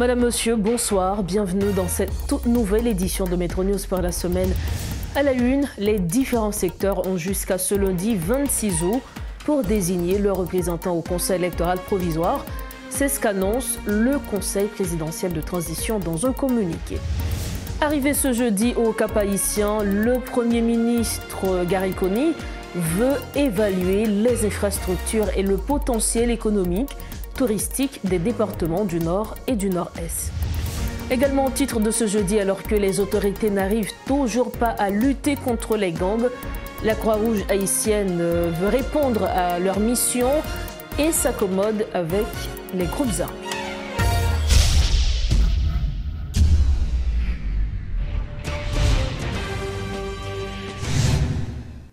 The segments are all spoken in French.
Madame, Monsieur, bonsoir. Bienvenue dans cette toute nouvelle édition de Métro News par la semaine. À la une, les différents secteurs ont jusqu'à ce lundi 26 août pour désigner leurs représentants au Conseil électoral provisoire. C'est ce qu'annonce le Conseil présidentiel de transition dans un communiqué. Arrivé ce jeudi au Cap-Haïtien, le Premier ministre Gariconi veut évaluer les infrastructures et le potentiel économique, touristique des départements du Nord et du Nord-Est. Également au titre de ce jeudi, alors que les autorités n'arrivent toujours pas à lutter contre les gangs, la Croix-Rouge haïtienne veut répondre à leur mission et s'accommode avec les groupes armés.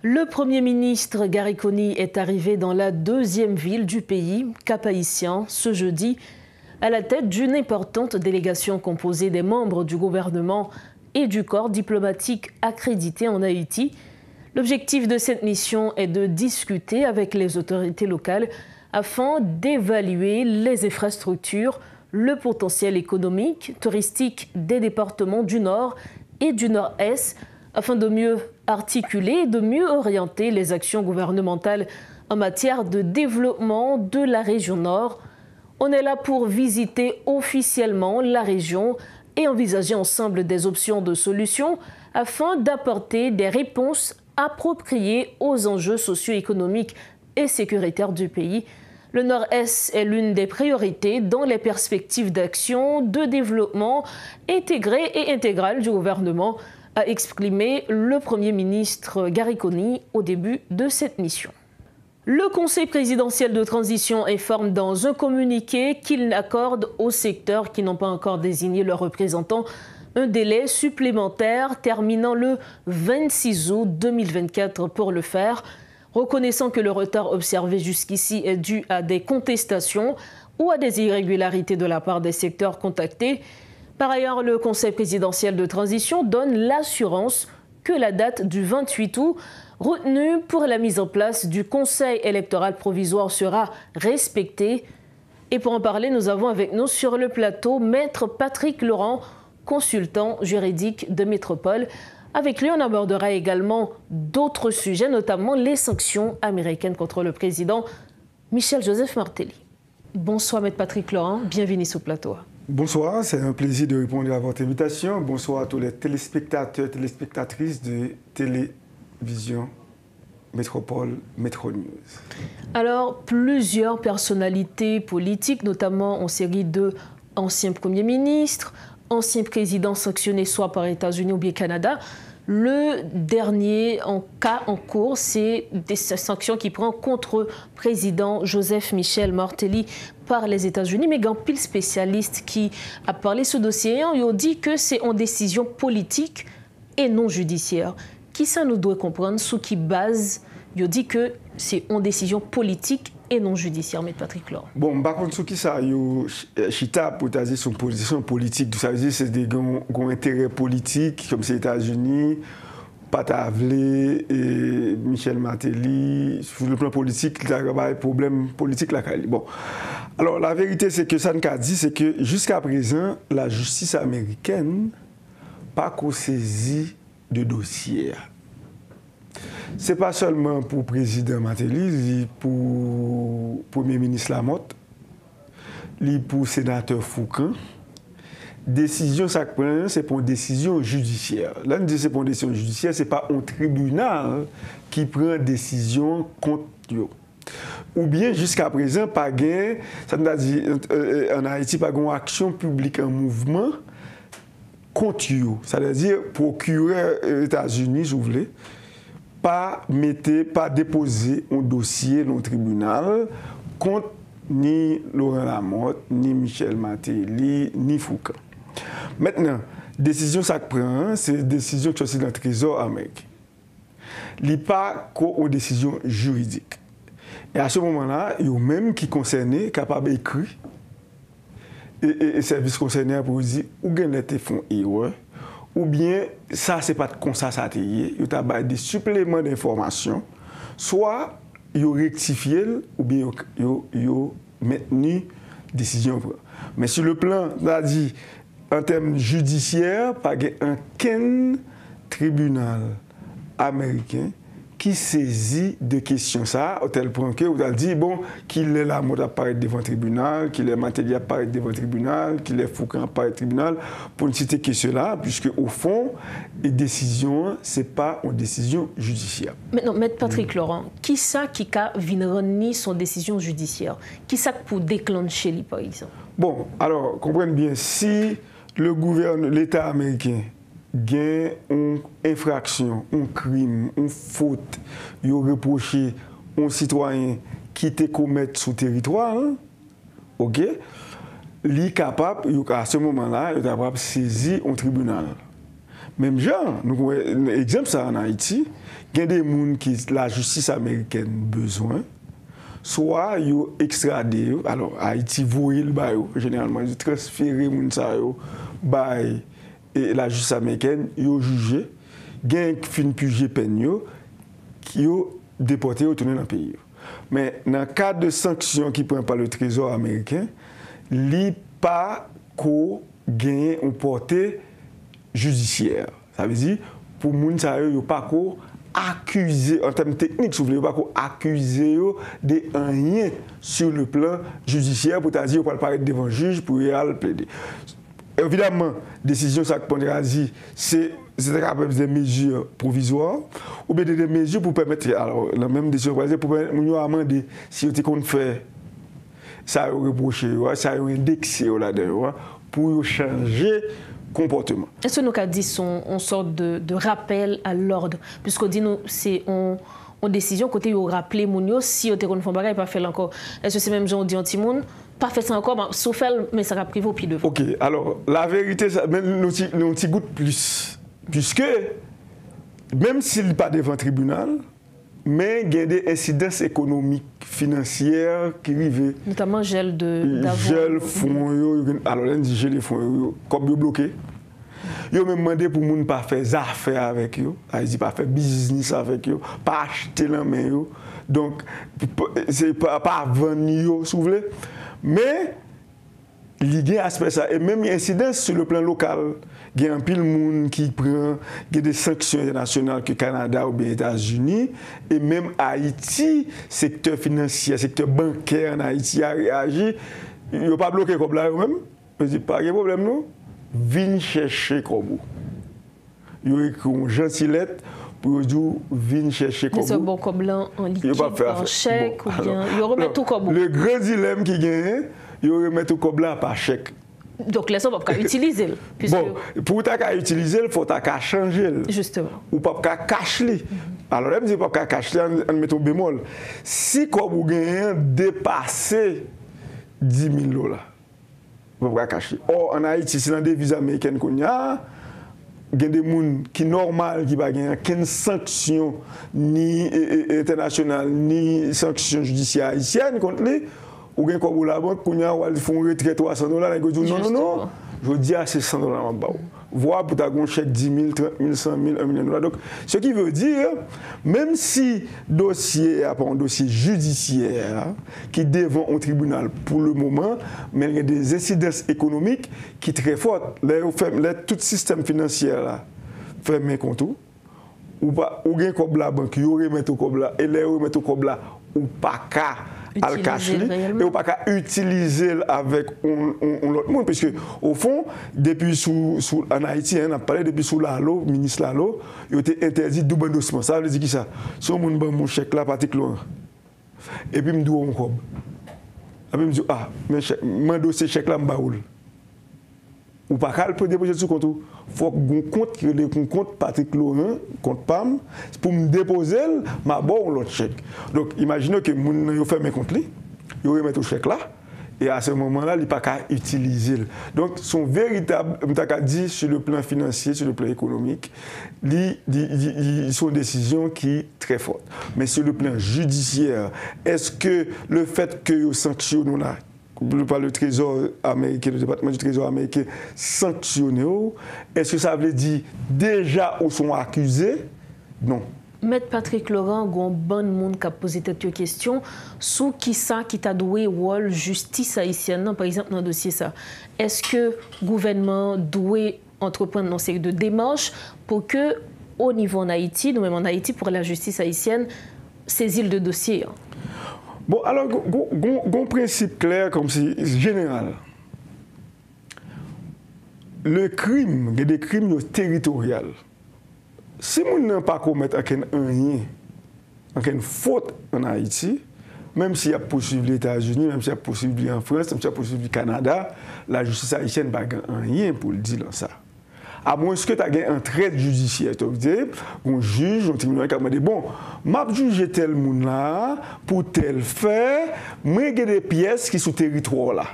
Le Premier ministre Gariconi est arrivé dans la deuxième ville du pays, Cap-Haïtien, ce jeudi, à la tête d'une importante délégation composée des membres du gouvernement et du corps diplomatique accrédité en Haïti. L'objectif de cette mission est de discuter avec les autorités locales afin d'évaluer les infrastructures, le potentiel économique, touristique des départements du Nord et du Nord-Est, afin de mieux articuler et de mieux orienter les actions gouvernementales en matière de développement de la région Nord. On est là pour visiter officiellement la région et envisager ensemble des options de solutions afin d'apporter des réponses appropriées aux enjeux socio-économiques et sécuritaires du pays. Le Nord-Est est l'une des priorités dans les perspectives d'action de développement intégré et intégral du gouvernement, a exprimé le Premier ministre Gariconi au début de cette mission. Le Conseil présidentiel de transition informe dans un communiqué qu'il accorde aux secteurs qui n'ont pas encore désigné leurs représentants un délai supplémentaire terminant le 26 août 2024 pour le faire, reconnaissant que le retard observé jusqu'ici est dû à des contestations ou à des irrégularités de la part des secteurs contactés. Par ailleurs, le Conseil présidentiel de transition donne l'assurance que la date du 28 août retenue pour la mise en place du Conseil électoral provisoire sera respectée. Et pour en parler, nous avons avec nous sur le plateau Maître Patrick Laurent, consultant juridique de Métropole. Avec lui, on abordera également d'autres sujets, notamment les sanctions américaines contre le président Michel-Joseph Martelly. Bonsoir Maître Patrick Laurent, bienvenue sur le plateau. Bonsoir, c'est un plaisir de répondre à votre invitation. Bonsoir à tous les téléspectateurs et téléspectatrices de télévision Métropole, Métro News. Alors, plusieurs personnalités politiques, notamment en série de anciens premiers ministres, anciens présidents sanctionnés soit par États-Unis ou bien Canada. Le dernier cas en cours, c'est des sanctions qui prend contre le président Joseph Michel Martelly par les États-Unis. Mais il y a un pile spécialiste qui a parlé de ce dossier. Il a dit que c'est en décision politique et non judiciaire. Qui ça nous doit comprendre, sous qui base, il a dit que c'est en décision politique et non judiciaire, M. Patrick Laurent. Bon, par contre, sous qui ça, chita pour dire son position politique, ça veut dire que c'est des grands intérêts politiques, comme c'est les États-Unis, Patavlé et Michel Martelly. Sur le plan politique, il y a un problème politique là. Bon. Alors, la vérité, c'est que ça n'a dit, c'est que jusqu'à présent, la justice américaine n'a pas saisi de dossier. Ce n'est pas seulement pour le président Martelly, pour le Premier ministre Lamotte, pour le sénateur Foucan. Décision, ça prend, c'est pour une décision judiciaire. Là, on dit que c'est pour une décision judiciaire, ce n'est pas un tribunal qui prend une décision contre eux. Ou bien, jusqu'à présent, pas gain, ça nous a dit, en Haïti, pas gain action publique en mouvement contre eux. C'est-à-dire, procureur aux États-Unis, je voulais, pas déposer un dossier dans le tribunal contre ni Laurent Lamotte, ni Michel Martelly, ni Foucan. Maintenant, décision ça prend, c'est une décision qui est dans le Trésor américain. Il n'y a pas qu'une décision juridique. Et à ce moment-là, il y a même qui concernés, capable d'écrire, et service concerné pour dire où gagne les fonds erreur, ou bien ça c'est pas comme ça ça il y a des suppléments d'informations, soit il rectifié ou bien il maintenu décision. Mais sur le plan, on a dit, en termes judiciaires, pas aucun tribunal américain qui saisit de questions ça, au tel point que vous avez dit, bon, qu'il est la mode apparaître devant le tribunal, qu'il est matériel apparaître devant le tribunal, qu'il est Foucault apparaître tribunal, pour ne citer que cela, puisque au fond, les décisions, ce n'est pas une décision judiciaire. Maintenant, Maître Patrick Laurent, qui ça qui a venu son décision judiciaire? Qui ça pour déclencher les par exemple? Bon, alors, comprenez bien, si le gouvernement, l'État américain, gain une infraction, un crime, une faute, il reproché un citoyen qui te commettre sur le territoire, hein, ok, il est capable, à ce moment-là, il est capable de saisir un tribunal. Même genre, nous avons un exemple ça en Haïti, il y a des gens qui la justice américaine besoin, soit ils extradé, alors Haïti voyait le bail, généralement ils transfèrent les gens bail. Et la justice américaine, ils ont jugé, ils ont fini purger peine, qui ont déporté et retourné dans le pays. Mais dans le cas de sanctions qui prennent par le Trésor américain, il n'y a pas gagné une portée judiciaire. Ça veut dire, pour les gens, ils n'ont pas accusé, en termes techniques, ils n'ont pas accusé de rien sur le plan judiciaire pour dire qu'ils ne peuvent pas paraître devant le juge pour y aller plaider. Évidemment, décision ça que dit, c'est des mesures provisoires ou bien des mesures pour permettre, alors la même décision pour permettre nous amender si on fait ça reproché, ça indexé là-dedans pour changer comportement. Est-ce que nous avons dit une sorte de rappel à l'ordre, puisqu'on dit c'est en décision côté où rappeler Mounio si on te confond pas pas faire encore. Est-ce que c'est même gens dit anti-moun pas fait ça encore sauf faire mais ça va privé au pied devant. OK, alors la vérité ça même nous petit goûte plus puisque même s'il n'est pas devant le tribunal mais il y a des incidences économiques financières qui arrivent notamment gel fonds alors on dit gel fonds comme bloqué. Yo me demandé pour moun pas faire affaires avec eux, ils dit pas faire business avec eux, pas acheter la main yo. Donc c'est pas vendre yo, si vous voulez. Mais il y a un aspect ça et même incidence sur le plan local, il y a un pile monde qui prend des sanctions internationales que Canada ou bien États-Unis et même Haïti, secteur financier, secteur bancaire en Haïti a réagi, il n'a pas bloqué comme là même. Je dis pas de problème non. Viens chercher comme vous. Ils ont écrit une gentille lettre pour dire viens chercher comme vous. C'est bon comme blanc en liquide, en chèque ou bien. Ils remettent tout comme vous. Le grand dilemme qui gagne, ils remettent tout comme là par chèque. Donc les gens ne peuvent pas utiliser. Bon, pour utiliser, il faut changer. Justement. Ou pas cacher. Alors, même si vous ne pouvez pas cacher, on met un bémol. Si comme vous gagnez dépassé 10 000 $, vous ne pouvez pas cacher. Or, en Haïti, c'est dans des devise américaine qu'on y a, il y a des gens qui normal qui ne ont aucune sanction ni internationale ni sanction judiciaire haïtienne contre lui. Ou bien comme la banque, ils font un retrait $300, ils disent non, je dis à ces $100 en bas. Voir pour ta un chèque 10 000, 30 000, 100 000, $1 million. Donc, ce qui veut dire, même si dossier est un dossier judiciaire qui est devant un tribunal pour le moment, mais il y a des incidences économiques qui sont très fortes. Tout système financier là, fait mes comptes, ou bien comme la banque, ils remettent au comme là, et les remettent au comme là, ou pas qu'à al cacher et ou pas qu'à utiliser avec l'autre monde puisque au fond depuis en Haïti on a parlé depuis sous Lalo ministre Lalo il était interdit double endossement ça veut dire qui ça si on ban mon chèque là particulièrement et puis me dit on cob et puis me dit ah mais mon dossier chèque là m'baoul ou pas qu'à peut déposer sur compte faut qu'on compte que le compte Patrick Laurent compte PAM pour me déposer ma bon l'autre chèque. Donc imaginez que mon yo fait mes comptes li, yo remet au chèque là et à ce moment-là, il pas qu'à utiliser. Donc son véritable m'ta dit sur le plan financier, sur le plan économique, ils sont des décisions qui sont très fortes. Mais sur le plan judiciaire, est-ce que le fait que yo sanctionne là par le Trésor américain, le département du Trésor américain sanctionné, est-ce que ça veut dire déjà où sont accusés? Non. Maître Patrick Laurent, il y a un bon monde qui a posé cette question sur qui ça qui t'a doué rôle justice haïtienne, par exemple dans le dossier ça. Est-ce que le gouvernement doit entreprendre une série de démarches pour que, au niveau en Haïti, nous-mêmes en Haïti, pour la justice haïtienne, saisir le dossier? Bon, alors, un principe clair comme c'est général. Le crime, il y a des crimes territoriaux. Si on n'a pas commettre une faute en Haïti, même s'il y a possible les États-Unis, même s'il y a possible en France, même s'il y a possible le Canada, la justice haïtienne n'a rien pour le dire dans ça. À moins que tu aies un trait judiciaire, tu dis, un juge, un tribunal qui a dit, bon, je juge tel monde là, pour tel fait, moi j'ai des pièces qui sont sur le territoire là.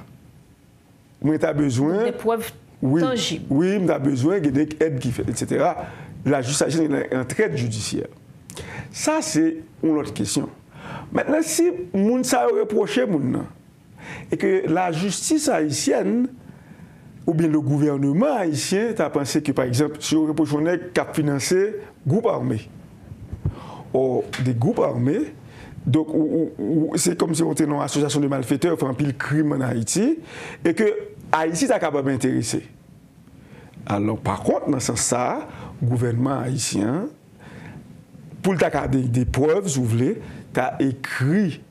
Moi, tu as besoin. Des preuves tangibles. Oui, tu as besoin des aides qui fait, etc. La justice haïtienne a un trait judiciaire. Ça, c'est une autre question. Maintenant, si moun sa reproché et que la justice haïtienne ou bien le gouvernement haïtien a pensé que, par exemple, si on reproche qui a financé groupes armés, ou des groupes armés, donc c'est comme si on était dans une association de malfaiteurs faisant pile crime en Haïti, et que Haïti est capable d'intéresser. Alors, par contre, dans ce sens-là, le gouvernement haïtien, pour le cas des preuves, si vous voulez, tu as écrit,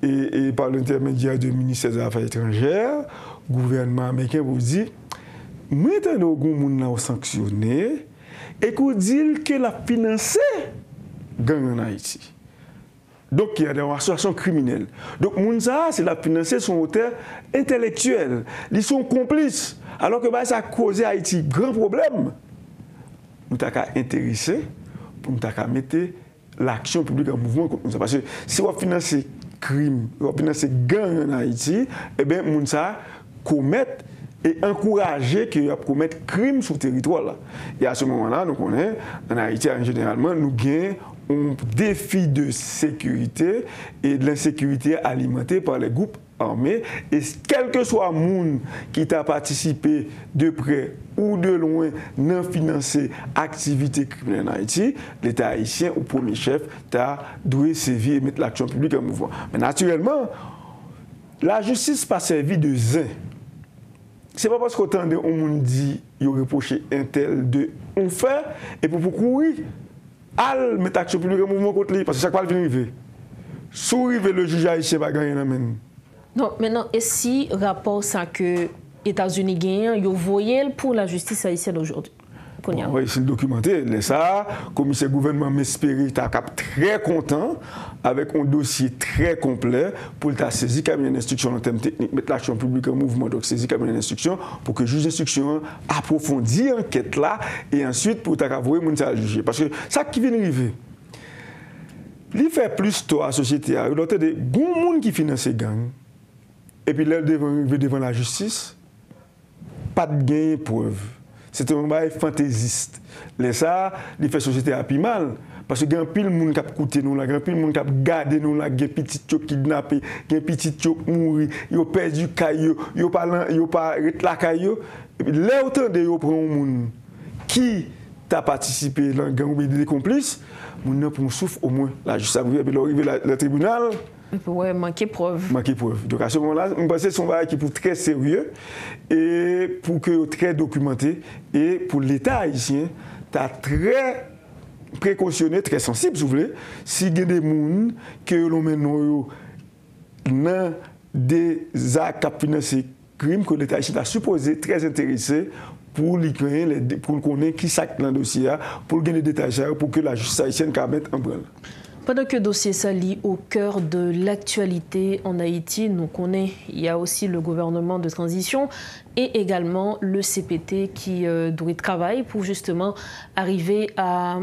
et par l'intermédiaire du ministère des Affaires étrangères, le gouvernement américain vous dit, maintenant que vous avez sanctionné, et que vous dites qu'il a financé gang en Haïti. Donc, il y a des associations criminelles. Donc, Mounsa, c'est la financer son auteur intellectuel. Ils sont complices. Alors que ça a causé à Haïti grand problème. Nous avons intéressé pour nous mettre l'action publique en mouvement contre nous. Parce que si on finance crime, on finance gang en Haïti, eh bien, Mounsa commettre et encourager qu'ils commettent crime sur le territoire. Là. Et à ce moment-là, nous connaissons, en Haïti, généralement, nous gagnons un défi de sécurité et de l'insécurité alimentée par les groupes armés. Et quel que soit le monde qui a participé de près ou de loin dans financer activités criminelles en Haïti, l'État haïtien, au premier chef, doit sévir et mettre l'action publique en mouvement. Mais naturellement, la justice n'est pas servie de zin. Ce n'est pas parce qu'autant de monde dit qu'il reproché un tel de on fait et pour courir, al mettre l'action publique en mouvement contre lui parce que chaque fois qu'il vient arriver. Souriver le juge haïtien va gagner la main. Non, maintenant, et si rapport ça que les États-Unis gagnent, ils voyaient pour la justice haïtienne aujourd'hui? Oui, c'est documenté. Ça, le commissaire gouvernement m'espérait très content avec un dossier très complet pour le saisir comme une instruction en termes techniques, mettre l'action publique en mouvement, donc saisir comme une instruction pour que le juge d'instruction approfondisse l'enquête là et ensuite pour t'avoir moun à juger. Parce que ça qui vient d'arriver, il fait plus tôt à la société. Il y a des bons gens qui financent ces gangs et puis là, devant la justice, pas de gain de preuve. C'est un bail fantaisiste. Les ça, il fait société à plus mal. Parce que il y a pile de monde qui a coûté nous, il y a pile de monde qui a gardé nous, il y a des petits qui kidnappés, il y a des petits qui mouru, ils ont perdu caillou, ils n'ont pas arrêté la caillou. Et puis là, autant de gens prennent un monde qui a participé dans le gang ou des complices, nous pour souffle au moins. La justice arrive, et puis arrive le tribunal. Oui, manquer preuve. Manquer preuve. Donc à ce moment-là, je pense que c'est un travail qui est très sérieux et pour que très documenté et pour l'État haïtien, tu as très précautionné, très sensible, si vous voulez, s'il y a des gens que l'on met dans des actes qui financent crimes que l'État haïtien a supposé très intéressé pour connaître qui s'acte dans le dossier, pour gagner des détails, pour que la justice haïtienne puisse mettre en branle. Pendant que le dossier s'allie au cœur de l'actualité en Haïti, nous connaissons, il y a aussi le gouvernement de transition et également le CPT qui doit travailler pour justement arriver à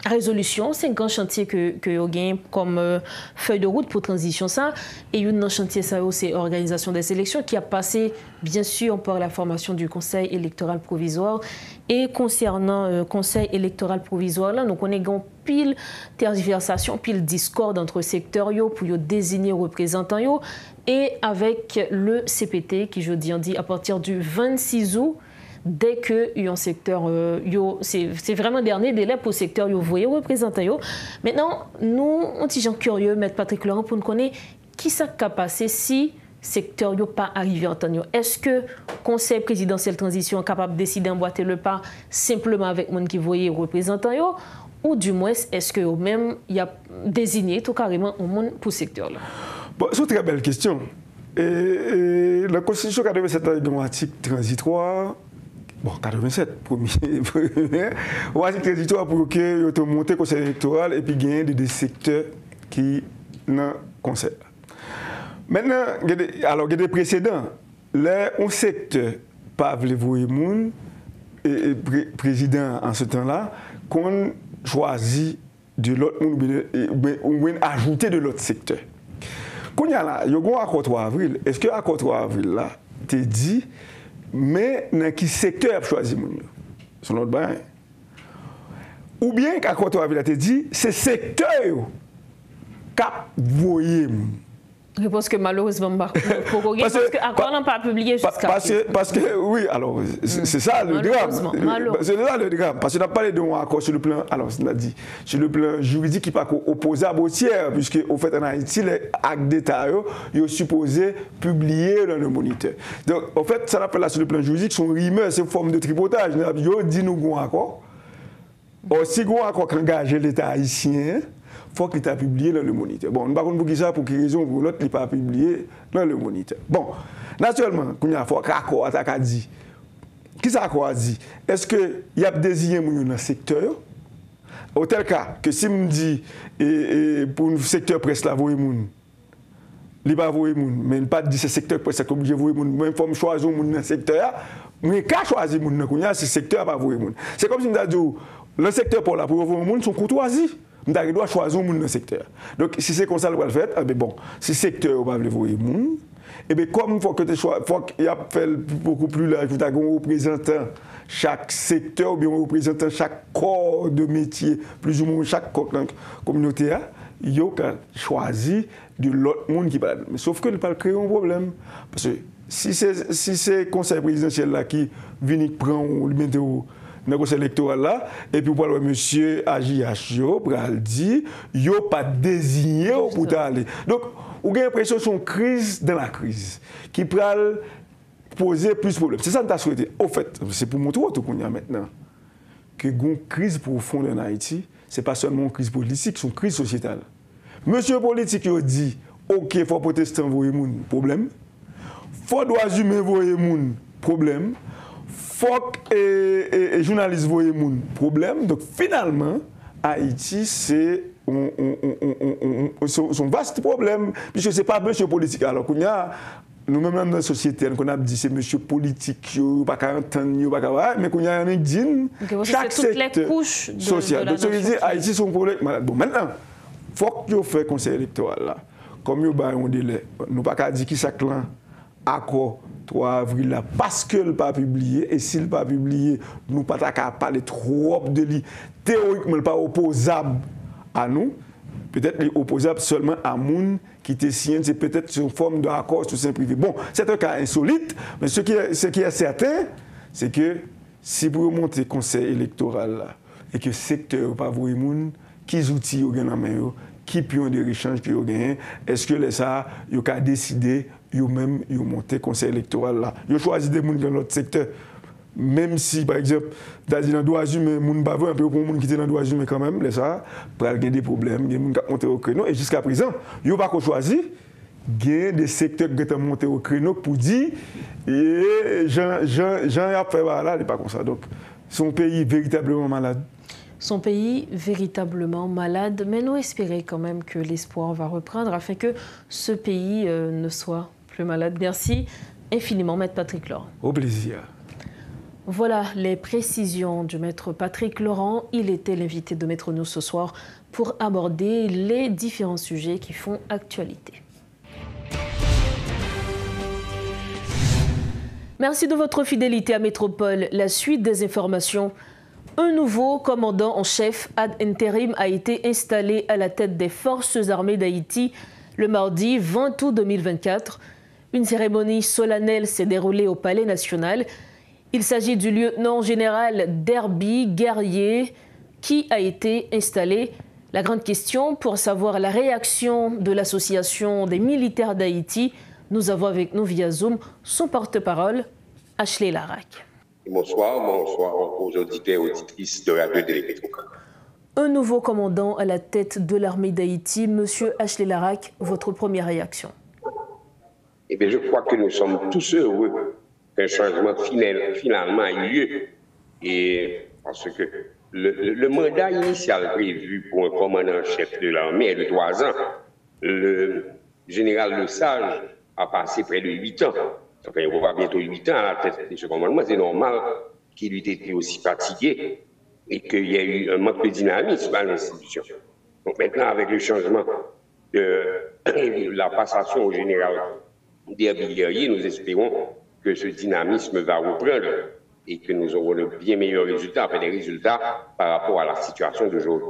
résolution. C'est un grand chantier que vous gagnez comme feuille de route pour transition ça. Et un chantier ça c'est l'organisation des élections qui a passé bien sûr par la formation du Conseil électoral provisoire. Et concernant le Conseil électoral provisoire, là, nous connaissons pile tergiversation, pile discorde entre secteurs pour désigner représentants yo, et avec le CPT qui, je dis, à partir du 26 août dès que un secteur, c'est vraiment dernier délai pour le secteur, vous voyez, représentant. Maintenant, nous, on est gens curieux, M. Patrick Laurent, pour nous connaître qui ça a passé si le secteur n'est pas arrivé en temps. Est-ce que le Conseil présidentiel transition est capable de décider d'emboîter le pas simplement avec les gens qui voyaient représentant, ou du moins, est-ce que même il y a désigné tout carrément un monde pour ce secteur-là? Bon, c'est une très belle question. Et la Constitution 87 a un article transitoire. Bon, 87, premier. Un article transitoire pour que tu montes le conseil électoral et puis gagner des secteurs qui n'ont conseil. Maintenant, alors il y a des précédents. Là, un secteur pas voulu voir moun et président en ce temps-là, qu'on choisit de l'autre monde ou ajouter de l'autre secteur. Quand il y a là, il y a un accord 3 avril. Est-ce que l'accord 3 avril là, t'es dit, mais dans quel secteur choisi moun? C'est notre bain. Ou bien l'accord 3 avril t'es dit, c'est secteur cap voyer moun. Je pense que malheureusement, parce que l'accord n'a pas publié jusqu'à parce que, oui, alors, c'est ça le drame. C'est ça le drame. Parce qu'on a parlé d'un accord sur le plan, alors, on a dit, sur le plan juridique qui n'est pas opposable au tiers, puisque, au fait, en Haïti, les actes d'État, ils sont supposés publier dans le moniteur. Donc, en fait, ça appelle là sur le plan juridique, son rimeur, c'est une forme de tripotage. Ils dit nous un accord. Or, si un accord qui engage l'État haïtien, il faut qu'il soit publié dans le moniteur. Bon, nous ne savons pas pour qui ça, pour quelle raison, pour l'autre, il n'est pas publié dans le moniteur. Bon, naturellement, quand il y a un accord, a dit. Qui ça a dit? Est-ce qu'il y a désigné dans le secteur? Au tel cas, que si me dit, pour le secteur presse là, vous il va voir moun, mais il pas dit ce secteur presse que obligé voir moun, même forme choisir moun dans le secteur, mais quand choisir moun dans ce secteur pas voir moun. C'est comme si on dit le secteur pour la pour voir moun son courtoisie. On doit choisir dans le secteur. Donc, si c'est comme ça, on va le faire, eh bien, bon, si le secteur va le voir, eh bien, comme il faut que tu choisisses, il faut qu'il y ait beaucoup plus large, il faut que tu aies un représentant chaque secteur, ou bien un représentant chaque corps de métier, plus ou moins chaque corps de la communauté, il y a choisi de l'autre monde qui parle. Mais sauf que il ne peut pas créer un problème. Parce que si c'est le conseil présidentiel là qui vient prendre le météo, dans le conseil électoral là, et puis pour le monsieur AJH, pour le dire, il n'y a pas désigné pour aller. Donc, on a l'impression que c'est une crise dans la crise, qui peut poser plus de problèmes. C'est ça que tu as souhaité. Au fait, c'est pour montrer tout qu'on y a maintenant, que une crise profonde en Haïti, ce n'est pas seulement une crise politique, c'est une crise sociétale. Monsieur politique il dit, OK, il faut protester, envoyer moun, problème. Il faut droits humains, envoyer moun, problème. Faut que journalistes voient moun problème. Donc finalement, Haïti, c'est son vaste problème, puisque ce n'est pas monsieur politique. Alors qu'on a, nous-mêmes dans la société, on a dit c'est monsieur politique, pas 40 ans, mais qu'on a un digne, chaque secteur social. Donc ça veut dire Haïti, c'est un problème. Bon, maintenant, il faut que vous fassiez conseil électoral là. Comme vous avez un délai, nous ne pouvons pas dire qui ça clan accord 3 avril là, parce que le pas publié, et s'il pas publié, nous ne pouvons pas parler trop de lui. Théoriquement, pas opposable à nous, peut-être opposable seulement à moun qui était signé, c'est peut-être une forme d'accord sur sein privé. Bon, c'est un cas insolite, mais ce qui est certain, c'est que si vous montez le conseil électoral là, et que le secteur pas vous moun, qui outils vous gagnez en main, qui pion des échanges que vous gagnez, est-ce que les ça, vous avez décidé vous-même, vous montez le conseil électoral là. Vous choisissez des gens dans notre secteur. Même si, par exemple, dans le droit humain, les gens pas un peu pour les gens qui sont dans le droit humain quand même, les ça, pour avoir des problèmes, les gens qui montent au créneau. Et jusqu'à présent, ils n'ont pas choisi. Il y a des secteurs qui ont monté au créneau pour dire, Jean a fait là, il n'est pas comme ça. Donc, son pays véritablement malade. Son pays véritablement malade, mais nous espérons quand même que l'espoir va reprendre afin que ce pays ne soit plus malade. Merci infiniment, Maître Patrick Laurent. Au plaisir. Voilà les précisions du Maître Patrick Laurent. Il était l'invité de Maître News ce soir pour aborder les différents sujets qui font actualité. Merci de votre fidélité à Métropole. La suite des informations. Un nouveau commandant en chef ad intérim a été installé à la tête des Forces armées d'Haïti le mardi 20 août 2024. Une cérémonie solennelle s'est déroulée au Palais national. Il s'agit du lieutenant-général Derby Guerrier qui a été installé. La grande question pour savoir la réaction de l'Association des militaires d'Haïti, nous avons avec nous via Zoom son porte-parole, Ashley Larac. Bonsoir aux auditeurs et auditrices de Radio Télémétropole. Un nouveau commandant à la tête de l'armée d'Haïti, M. Ashley Larac, votre première réaction? Eh bien, je crois que nous sommes tous heureux qu'un changement finalement ait lieu. Et parce que le mandat initial prévu pour un commandant-chef de l'armée est de 3 ans. Le général Lesage a passé près de 8 ans. Enfin, il va bientôt 8 ans à la tête de ce commandement. C'est normal qu'il ait été aussi fatigué et qu'il y ait eu un manque de dynamisme à l'institution. Donc maintenant, avec le changement de la passation au général Derby Guerrier, nous espérons que ce dynamisme va reprendre et que nous aurons de bien meilleurs résultats, enfin des résultats par rapport à la situation d'aujourd'hui.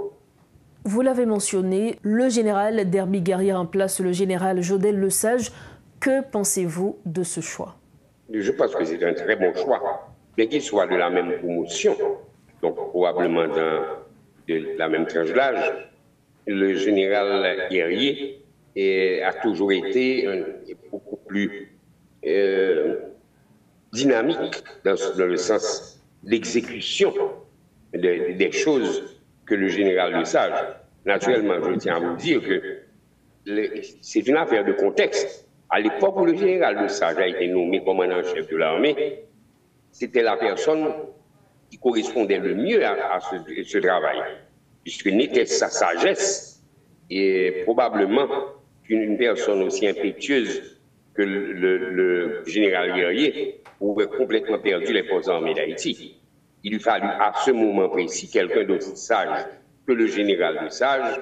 Vous l'avez mentionné, le général Derby Guerrier remplace le général Jodel Lesage. Que pensez-vous de ce choix? Je pense que c'est un très bon choix, bien qu'il soit de la même promotion, donc probablement de la même tranche d'âge. Le général Guerrier a toujours été beaucoup plus dynamique dans le sens d'exécution des choses que le général Lesage. Naturellement, je tiens à vous dire que c'est une affaire de contexte. À l'époque où le général Lesage a été nommé commandant-chef de l'armée, c'était la personne qui correspondait le mieux à ce travail, puisque n'était sa sagesse et probablement qu'une personne aussi impétueuse que le général Guerrier aurait complètement perdu les forces armées d'Haïti. Il lui fallut à ce moment précis quelqu'un d'aussi sage que le général Lesage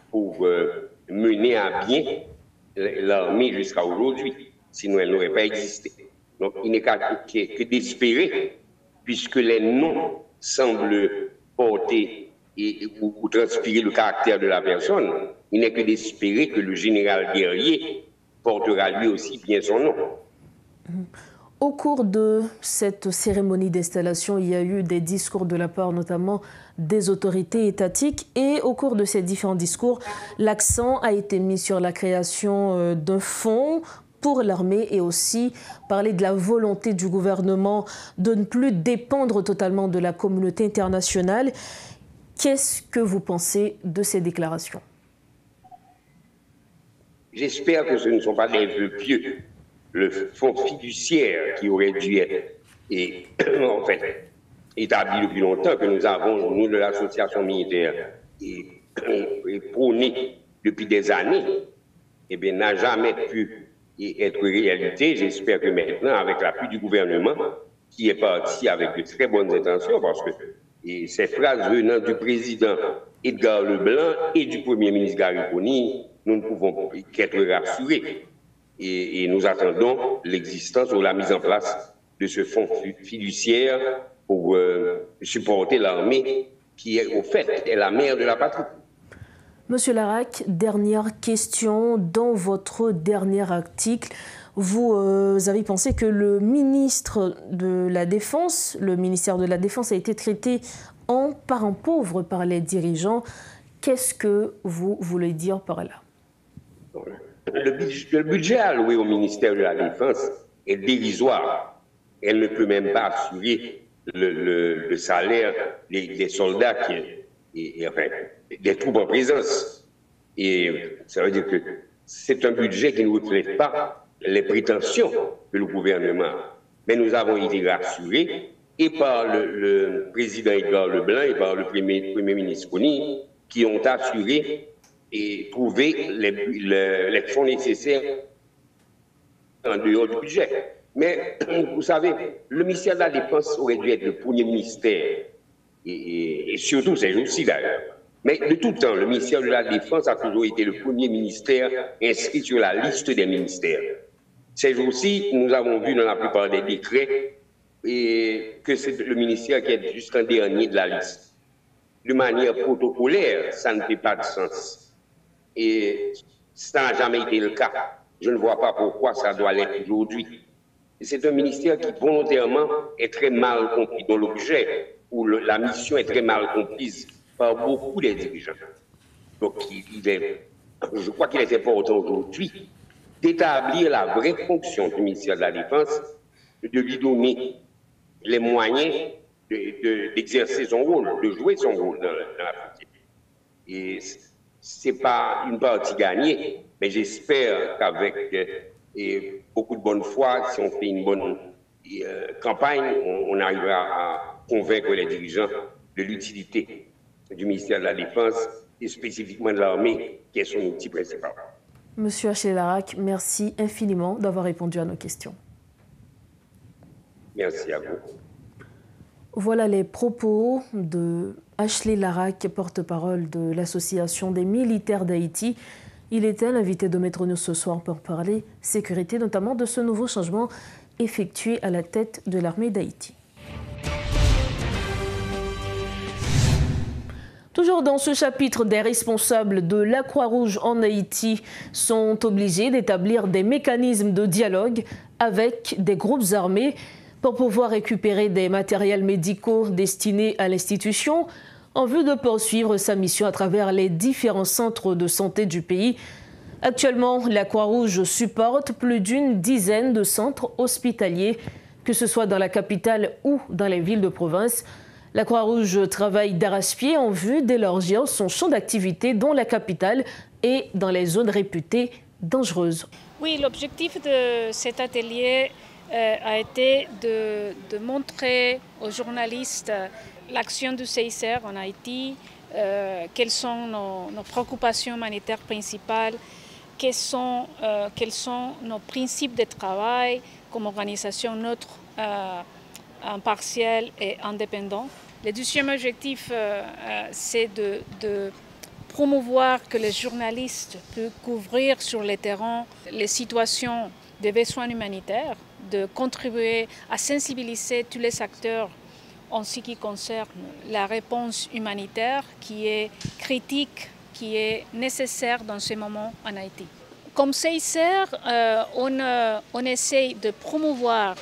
pour mener à bien l'armée jusqu'à aujourd'hui, sinon elle n'aurait pas existé. Donc il n'est que d'espérer, puisque les noms semblent porter ou transpirer le caractère de la personne, il n'est que d'espérer que le général Guerrier portera lui aussi bien son nom. Au cours de cette cérémonie d'installation, il y a eu des discours de la part notamment des autorités étatiques et au cours de ces différents discours, l'accent a été mis sur la création d'un fonds pour l'armée et aussi parler de la volonté du gouvernement de ne plus dépendre totalement de la communauté internationale. Qu'est-ce que vous pensez de ces déclarations? J'espère que ce ne sont pas des vœux pieux. Le fonds fiduciaire qui aurait dû être en fait, établi depuis longtemps, que nous avons, nous de l'association militaire, et prôné depuis des années, eh bien, n'a jamais pu être réalité. J'espère que maintenant, avec l'appui du gouvernement, qui est parti avec de très bonnes intentions, parce que ces phrases venant du président Edgar Leblanc et du premier ministre Gariconi, nous ne pouvons qu'être rassurés. Et nous attendons l'existence ou la mise en place de ce fonds fiduciaire pour supporter l'armée qui, au fait, est la mère de la patrie. Monsieur Larac, dernière question. Dans votre dernier article, vous avez pensé que le ministre de la Défense, le ministère de la Défense a été traité en parent pauvre par les dirigeants. Qu'est-ce que vous voulez dire par là? Le budget alloué au ministère de la Défense est dérisoire. Elle ne peut même pas assurer le salaire des soldats enfin, des troupes en présence. Et ça veut dire que c'est un budget qui ne reflète pas les prétentions de le gouvernement a. Mais nous avons été rassurés et par le président Edgar Leblanc et par le premier ministre Kony qui ont assuré et trouver les fonds nécessaires en dehors du budget. Mais vous savez, le ministère de la Défense aurait dû être le premier ministère, et surtout ces jours-ci d'ailleurs. Mais de tout temps, le ministère de la Défense a toujours été le premier ministère inscrit sur la liste des ministères. Ces jours-ci, nous avons vu dans la plupart des décrets que c'est le ministère qui est jusqu'en dernier de la liste. De manière protocolaire, ça ne fait pas de sens. Et ça n'a jamais été le cas. Je ne vois pas pourquoi ça doit l'être aujourd'hui. c'est un ministère qui volontairement est très mal compris, dont l'objet ou la mission est très mal comprise par beaucoup des dirigeants. Donc, je crois qu'il est important aujourd'hui d'établir la vraie fonction du ministère de la Défense, de lui donner les moyens d'exercer son rôle, de jouer son rôle dans la société. Et ce n'est pas une partie gagnée, mais j'espère qu'avec beaucoup de bonne foi, si on fait une bonne campagne, on arrivera à convaincre les dirigeants de l'utilité du ministère de la Défense et spécifiquement de l'armée, qui est son outil principal. Monsieur Ashley Larraque, merci infiniment d'avoir répondu à nos questions. Merci à vous. Voilà les propos de Ashley Larraque, porte-parole de l'Association des militaires d'Haïti. Il était l'invité de Métro News ce soir pour parler sécurité, notamment de ce nouveau changement effectué à la tête de l'armée d'Haïti. Toujours dans ce chapitre, des responsables de la Croix-Rouge en Haïti sont obligés d'établir des mécanismes de dialogue avec des groupes armés pour pouvoir récupérer des matériels médicaux destinés à l'institution en vue de poursuivre sa mission à travers les différents centres de santé du pays. Actuellement, la Croix-Rouge supporte plus d'une dizaine de centres hospitaliers, que ce soit dans la capitale ou dans les villes de province. La Croix-Rouge travaille d'arrache-pied en vue d'élargir son champ d'activité dans la capitale et dans les zones réputées dangereuses. Oui, l'objectif de cet atelier a été de montrer aux journalistes l'action du CICR en Haïti, quelles sont nos préoccupations humanitaires principales, quels sont nos principes de travail comme organisation neutre, impartiale et indépendante. Le deuxième objectif, c'est de promouvoir que les journalistes puissent couvrir sur le terrain les situations des besoins humanitaires, de contribuer à sensibiliser tous les acteurs en ce qui concerne la réponse humanitaire qui est critique, qui est nécessaire dans ce moment en Haïti. Comme CICR, on essaie de promouvoir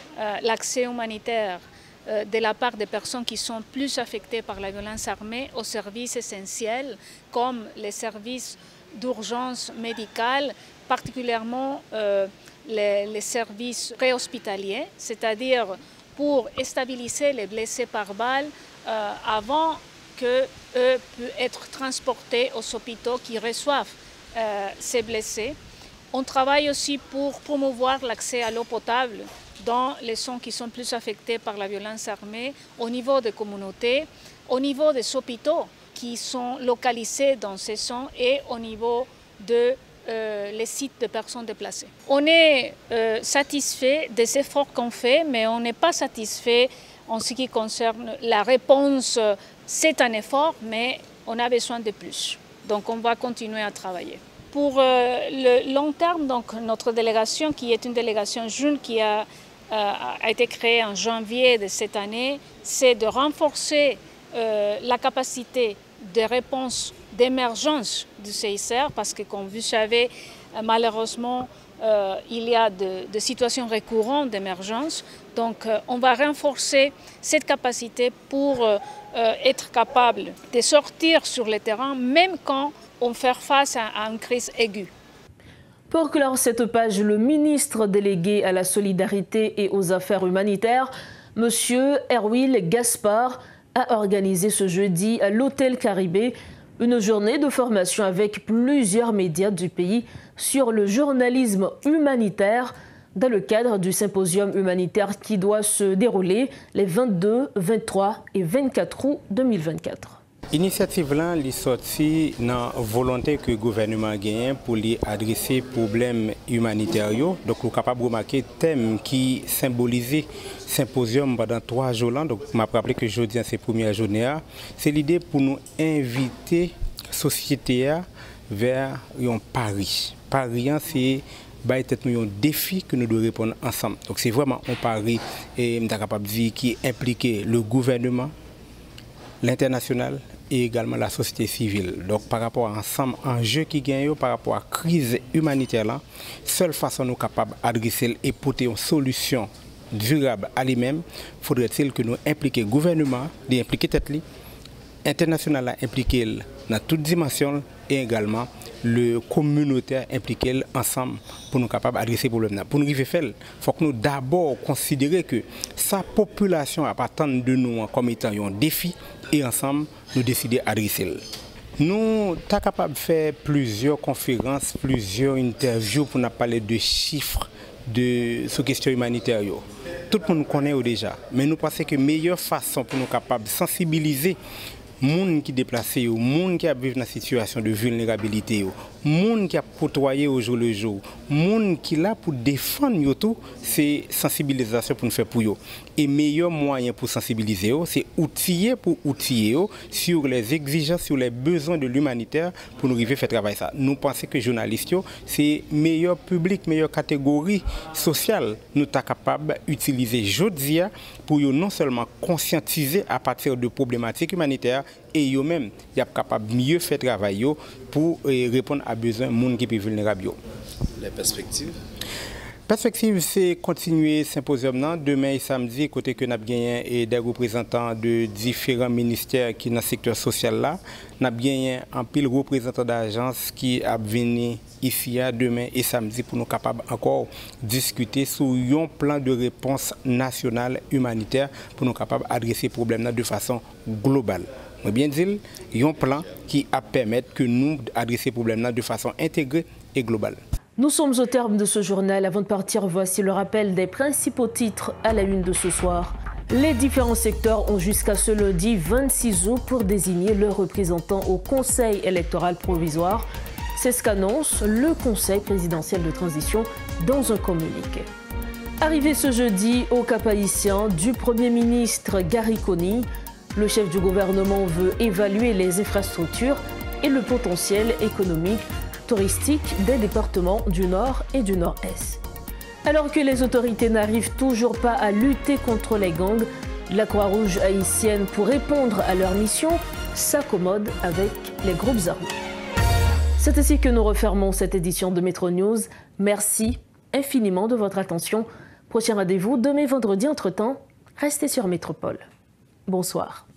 l'accès humanitaire de la part des personnes qui sont plus affectées par la violence armée aux services essentiels comme les services d'urgence médicale, particulièrement les services préhospitaliers, c'est-à-dire pour stabiliser les blessés par balle avant qu'eux puissent être transportés aux hôpitaux qui reçoivent ces blessés. On travaille aussi pour promouvoir l'accès à l'eau potable dans les zones qui sont plus affectées par la violence armée, au niveau des communautés, au niveau des hôpitaux qui sont localisés dans ces zones et au niveau les sites de personnes déplacées. On est satisfait des efforts qu'on fait, mais on n'est pas satisfait en ce qui concerne la réponse. C'est un effort, mais on a besoin de plus. Donc on va continuer à travailler. Pour le long terme, donc, notre délégation, qui est une délégation jeune qui a été créée en janvier de cette année, c'est de renforcer la capacité de réponse d'émergence du CICR, parce que comme vous savez, malheureusement, il y a des situations récurrentes d'émergence. Donc on va renforcer cette capacité pour être capable de sortir sur le terrain, même quand on fait face à une crise aiguë. Pour clore cette page, le ministre délégué à la solidarité et aux affaires humanitaires, M. Erwil Gaspard, a organisé ce jeudi à l'Hôtel Caribé une journée de formation avec plusieurs médias du pays sur le journalisme humanitaire dans le cadre du symposium humanitaire qui doit se dérouler les 22, 23 et 24 août 2024. L'initiative est sortie dans la volonté que le gouvernement a gagné pour lui adresser les problèmes humanitaires. Donc, nous sommes capables de remarquer le thème qui symbolise le symposium pendant 3 jours. Donc, je me rappelle que jeudi, c'est la première journée. C'est l'idée pour nous inviter la société vers un pari. Pari, c'est un défi que nous devons répondre ensemble. Donc, c'est vraiment un pari, et je suis capable de dire, qui implique le gouvernement, l'international et également la société civile. Donc par rapport à ensemble enjeux qui gagnent, par rapport à la crise humanitaire, seule façon nous capables d'adresser et porter une solution durable à lui-même, faudrait-il que nous impliquions le gouvernement, d'impliquer tête international à impliquer dans toutes dimensions et également le communautaire impliqué ensemble pour nous capables d'adresser le problème. Pour nous arriver à faire, il faut que nous d'abord considérer que sa population attend de nous comme étant un défi et ensemble nous décider d'adresser. Nous sommes capables de faire plusieurs conférences, plusieurs interviews pour nous parler de chiffres de ces questions humanitaires. Tout le monde connaît déjà, mais nous pensons que la meilleure façon pour nous capables de sensibiliser les gens qui sont déplacés, les gens qui vivent dans une situation de vulnérabilité, les gens qui ont côtoyé au jour le jour, les gens qui sont là pour défendre tout, c'est sensibilisation pour nous faire pour eux. Et le meilleur moyen pour sensibiliser, c'est outiller pour outiller sur les exigences, sur les besoins de l'humanitaire pour nous arriver à faire travailler ça. Nous pensons que les journalistes, c'est le meilleur public, meilleure catégorie sociale. Nous sommes capables d'utiliser Jodia pour non seulement conscientiser à partir de problématiques humanitaires, et eux-mêmes, ils sont capables de mieux faire travail pour répondre à besoins des gens qui sont vulnérables. Les perspectives? Perspective, c'est continuer le symposium demain et samedi, côté que nous avons gagné des représentants de différents ministères qui sont dans le secteur social là. Nous avons gagné un pile représentants d'agences qui sont venus ici demain et samedi pour nous capables encore discuter sur un plan de réponse nationale humanitaire pour nous capables d'adresser le problème de façon globale. Je veux bien dire, il y a un plan qui va permettre que nous adresser le problème de façon intégrée et globale. Nous sommes au terme de ce journal. Avant de partir, voici le rappel des principaux titres à la une de ce soir. Les différents secteurs ont jusqu'à ce lundi 26 août pour désigner leurs représentants au Conseil électoral provisoire. C'est ce qu'annonce le Conseil présidentiel de transition dans un communiqué. Arrivé ce jeudi au Cap-Haïtien du Premier ministre Gariconi, le chef du gouvernement veut évaluer les infrastructures et le potentiel économique touristique des départements du Nord et du Nord-Est. Alors que les autorités n'arrivent toujours pas à lutter contre les gangs, la Croix-Rouge haïtienne, pour répondre à leur mission, s'accommode avec les groupes armés. C'est ainsi que nous refermons cette édition de Métro News. Merci infiniment de votre attention. Prochain rendez-vous demain vendredi. Entre-temps, restez sur Métropole. Bonsoir.